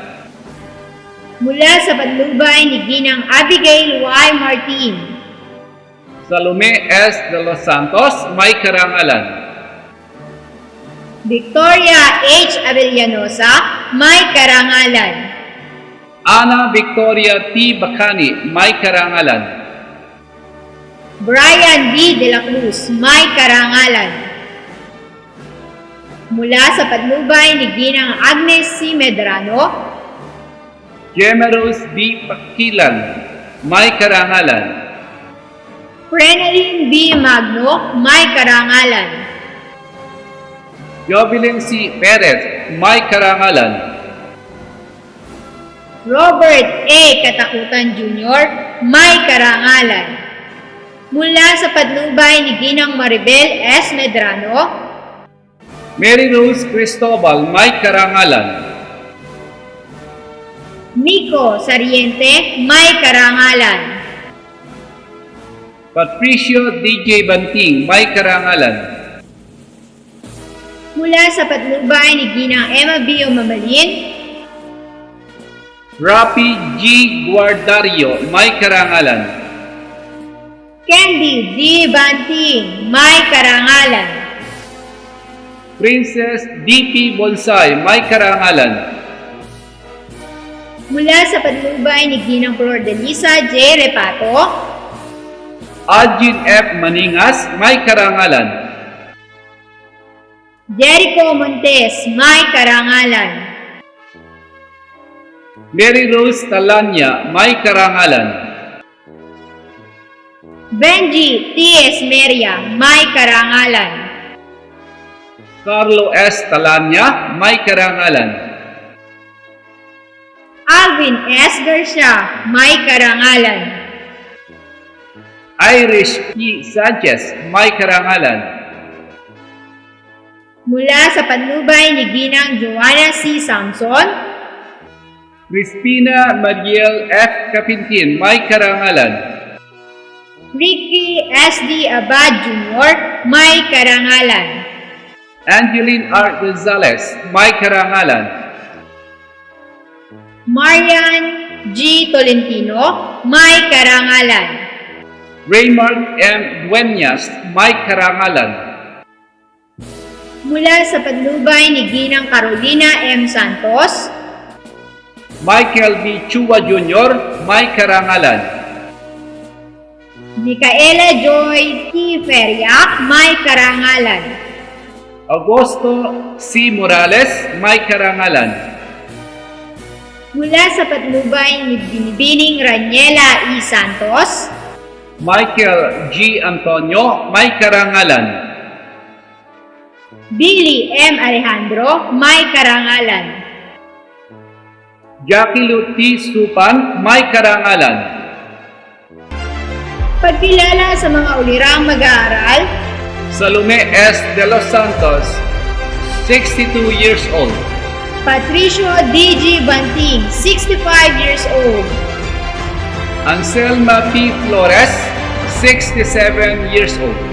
Mula sa patnubay ni Ginang Abigail Y. Martin, Salome S. de los Santos, may karangalan. Victoria H. Avellanosa, may karangalan. Ana Victoria T. Bacani, may karangalan. Brian B. De La Cruz, may karangalan. Mula sa patnubay ni Ginang Agnes C. Medrano, Jemerus B. Pakilan, may karangalan. Freneline B. Magno, may karangalan. Jovelyn C. Perez, may karangalan. Robert A. Katakutan Jr., may karangalan. Mula sa patnubay ni Ginang Maribel S. Medrano, Mary Rose Cristobal, may karangalan. Miko Sariente, may karangalan. Patricio DJ Banting, may karangalan. Mula sa patnubay ni Ginang Emma B. Mamalin, Rapi G. Guardario, may karangalan. Candy D. Banting, may karangalan. Princess D.P. Bonsai, may karangalan. Mula sa patnubay ni Ginang Flor de Lisa J. Repato, Adjin F. Maningas, may karangalan. Jericho Montes, may karangalan. Mary Rose Talanya, may karangalan. Benji T.S. Meria, may karangalan. Carlo S. Talanya, may karangalan. Alvin S. Garcia, may karangalan. Irish P. Sanchez, may karangalan. Mula sa patnubay ni Ginang Joanna C. Samson, Crispina Mariel F. Capintin, may karangalan. Ricky S. D. Abad Jr., may karangalan. Angeline R. Gonzalez, may karangalan. Marian G. Tolentino, may karangalan. Raymond M. Dueñas, may karangalan. Mula sa patnubay ni Ginang Carolina M. Santos, Michael B. Chua Jr., may karangalan. Micaela Joy T. Feriak, may karangalan. Augusto C. Morales, may karangalan. Mula sa patnubay ni Binibining Raniela E. Santos, Michael G. Antonio, may karangalan. Billy M. Alejandro, may karangalan. Jackie Lu T. Supan, may karangalan. Pagkilala sa mga ulirang mag-aaral, Salome S. De Los Santos, 62 years old. Patricio D.G. Banting, 65 years old. Anselma P. Flores, 67 years old.